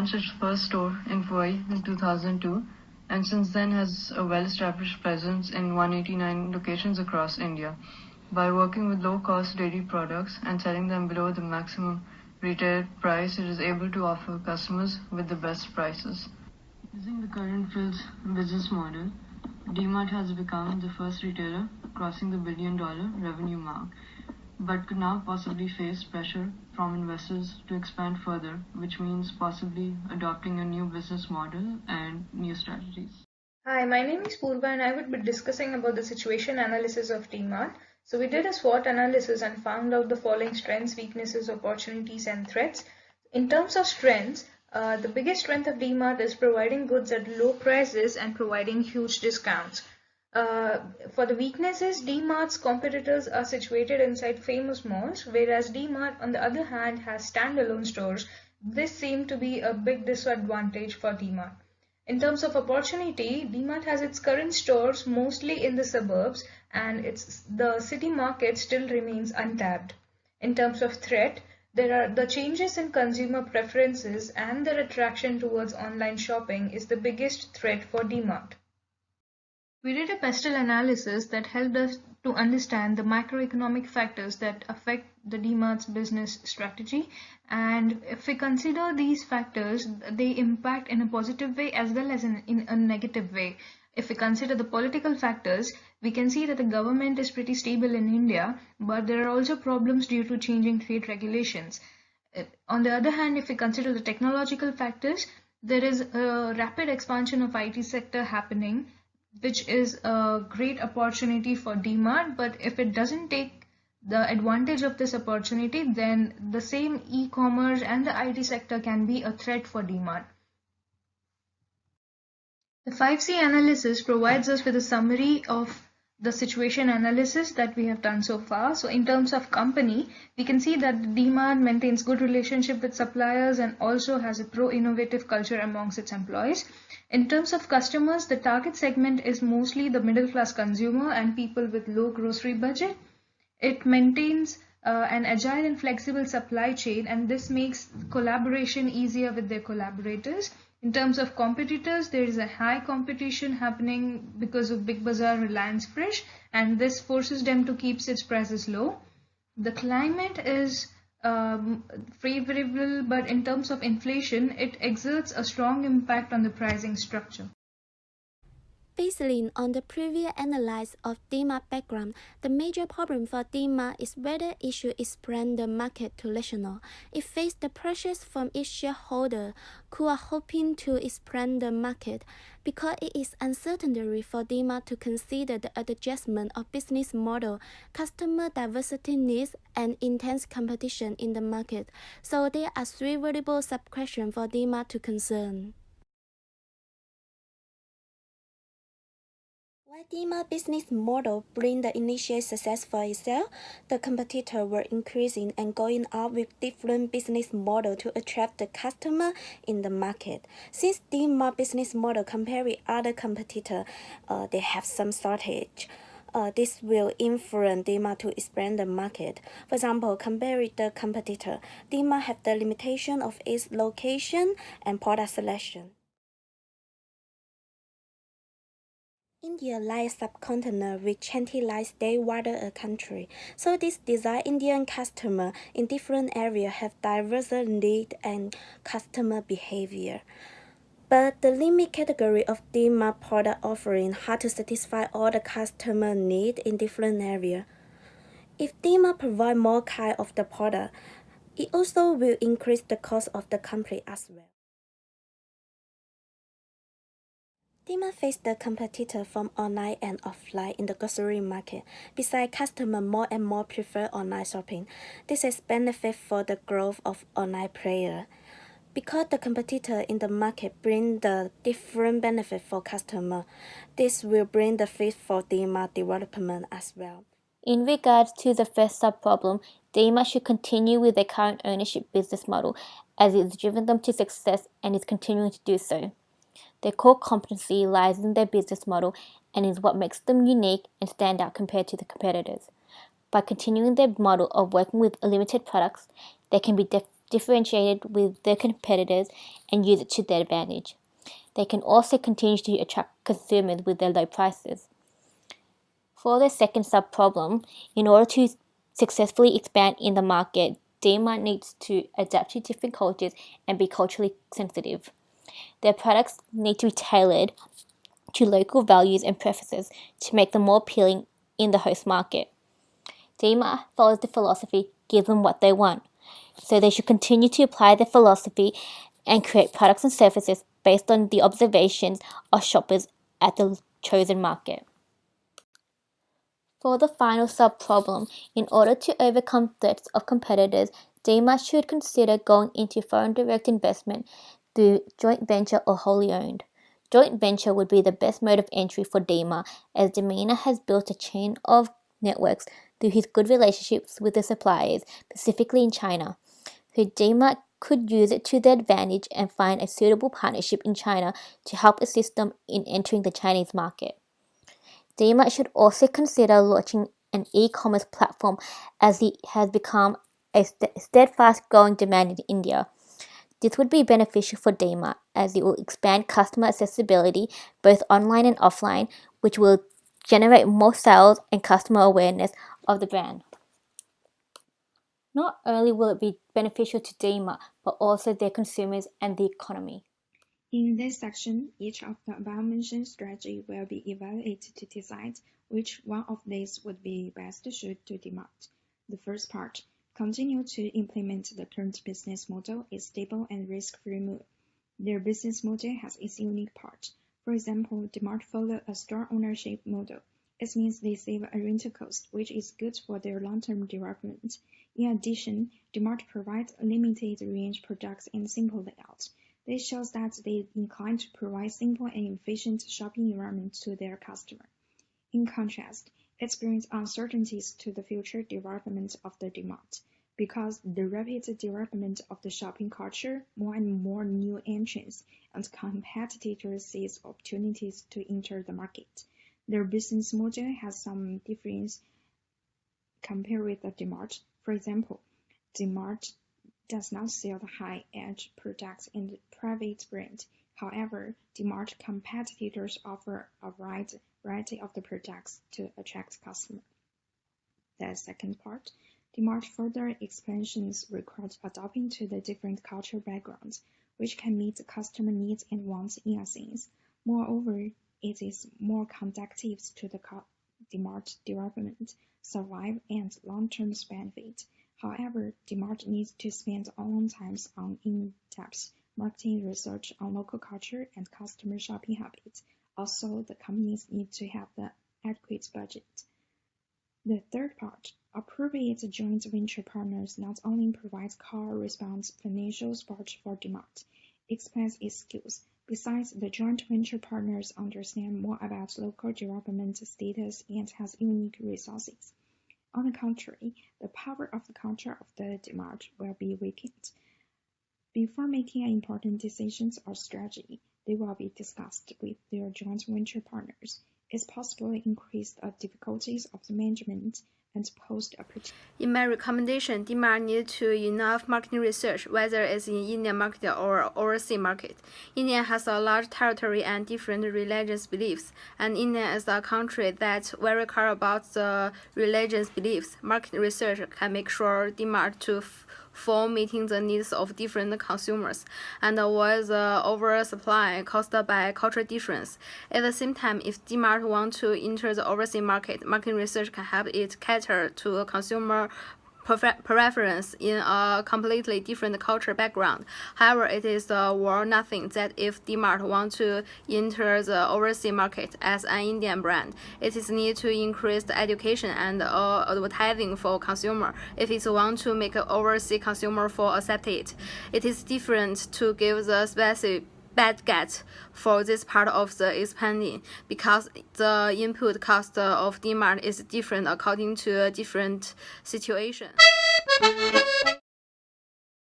launched its first store in Powai in 2002 and since then has a well-established presence in 189 locations across India. By working with low-cost dairy products and selling them below the maximum retail price, it is able to offer customers with the best prices. Using the current Phil's business model, DMart has become the first retailer crossing the billion-dollar revenue mark, but could now possibly face pressure from investors to expand further, which means possibly adopting a new business model and new strategies. Hi, my name is Purva and I would be discussing about the situation analysis of DMart. So we did a SWOT analysis and found out the following strengths, weaknesses, opportunities and threats. In terms of strengths, the biggest strength of DMart is providing goods at low prices and providing huge discounts. For the weaknesses, DMart's competitors are situated inside famous malls, whereas DMart, on the other hand, has standalone stores. This seemed to be a big disadvantage for DMart. In terms of opportunity, DMart has its current stores mostly in the suburbs and the city market still remains untapped. In terms of threat, there are the changes in consumer preferences and their attraction towards online shopping is the biggest threat for DMart. We did a pestle analysis that helped us to understand the macroeconomic factors that affect the DMart's business strategy. And if we consider these factors, they impact in a positive way as well as in a negative way. If we consider the political factors, we can see that the government is pretty stable in India, but there are also problems due to changing trade regulations. On the other hand, if we consider the technological factors, there is a rapid expansion of IT sector happening, which is a great opportunity for DMart, but if it doesn't take the advantage of this opportunity, then the same e-commerce and the IT sector can be a threat for DMart. The 5C analysis provides us with a summary of the situation analysis that we have done so far. So in terms of company, we can see that the DMart maintains good relationship with suppliers and also has a pro-innovative culture amongst its employees. In terms of customers, the target segment is mostly the middle class consumer and people with low grocery budget. It maintains an agile and flexible supply chain, and this makes collaboration easier with their collaborators. In terms of competitors, there is a high competition happening because of Big Bazaar, Reliance Fresh, and this forces them to keep its prices low. The climate is favorable, but in terms of inflation, it exerts a strong impact on the pricing structure. Based on the previous analysis of DMart background, the major problem for DMart is whether it should expand the market to national. It faced the pressures from its shareholder who are hoping to expand the market because it is uncertain for DMart to consider the adjustment of business model, customer diversity needs, and intense competition in the market. So there are three variable sub-questions for DMart to concern. While DMart business model bring the initial success for itself, the competitors were increasing and going out with different business model to attract the customer in the market. Since DMart business model compared with other competitors, they have some shortage. This will influence DMart to expand the market. For example, compared with the competitor, DMart have the limitation of its location and product selection. India lies subcontinent with 29 states wider a country, so this design Indian customer in different areas have diverse needs and customer behavior. But the limit category of DMart product offering hard to satisfy all the customer needs in different areas. If DMart provide more kind of the product, it also will increase the cost of the company as well. DMart face the competitor from online and offline in the grocery market. Besides, customers more and more prefer online shopping. This is benefit for the growth of online player. Because the competitor in the market bring the different benefit for customer, this will bring the fit for DMart development as well. In regards to the first sub-problem, DMart should continue with their current ownership business model as it has driven them to success and is continuing to do so. Their core competency lies in their business model and is what makes them unique and stand out compared to the competitors. By continuing their model of working with limited products, they can be differentiated with their competitors and use it to their advantage. They can also continue to attract consumers with their low prices. For the second sub-problem, in order to successfully expand in the market, Dmart needs to adapt to different cultures and be culturally sensitive. Their products need to be tailored to local values and preferences to make them more appealing in the host market. Dmart follows the philosophy, give them what they want. So they should continue to apply the philosophy and create products and services based on the observations of shoppers at the chosen market. For the final sub-problem, in order to overcome threats of competitors, Dmart should consider going into foreign direct investment through joint venture or wholly owned. Joint venture would be the best mode of entry for Dmart, as Demeanor has built a chain of networks through his good relationships with the suppliers, specifically in China. So Dmart could use it to their advantage and find a suitable partnership in China to help assist them in entering the Chinese market. Dmart should also consider launching an e-commerce platform, as it has become a steadfast growing demand in India. This would be beneficial for Dmart, as it will expand customer accessibility both online and offline, which will generate more sales and customer awareness of the brand. Not only will it be beneficial to Dmart, but also their consumers and the economy. In this section, each of the above-mentioned strategy will be evaluated to decide which one of these would be best suited to Dmart. The first part, continue to implement the current business model, is stable and risk-free move. Their business model has its unique part. For example, Dmart follow a store ownership model. It means they save a rental cost, which is good for their long-term development. In addition, Dmart provides a limited range products and simple layout. This shows that they incline to provide simple and efficient shopping environment to their customer. In contrast, it brings uncertainties to the future development of the Dmart. Because the rapid development of the shopping culture, more and more new entrants and competitors seize opportunities to enter the market. Their business model has some difference compared with the Dmart. For example, Dmart does not sell the high-end products in the private brand. However, Dmart competitors offer a wide variety of the products to attract customers. The second part, Dmart further expansions requires adapting to the different cultural backgrounds, which can meet the customer needs and wants in a sense. Moreover, it is more conducive to the Dmart development, survive, and long-term benefit. However, Dmart needs to spend long times on in-depth marketing research on local culture and customer shopping habits. Also, the companies need to have the adequate budget. The third part, appropriate joint venture partners not only provide corresponding financial support for Dmart, expands its skills. Besides, the joint venture partners understand more about local development status and has unique resources. On the contrary, the power of the culture of the Dmart will be weakened. Before making important decisions or strategy, they will be discussed with their joint venture partners. It's possible to increase the difficulties of the management and post-opportunity. In my recommendation, Dmart needs to enough marketing research, whether it's in Indian market or overseas market. India has a large territory and different religious beliefs, and India is a country that very care about the religious beliefs. Market research can make sure Dmart to for meeting the needs of different consumers and avoid the oversupply caused by cultural difference. At the same time, if Dmart wants to enter the overseas market, marketing research can help it cater to a consumer preference in a completely different cultural background. However, it is worth nothing that if Dmart wants to enter the overseas market as an Indian brand, it is need to increase the education and advertising for consumer. If it wants to make an overseas consumer for accept it, it is different to give the specific budget for this part of the expanding, because the input cost of Dmart is different according to a different situation.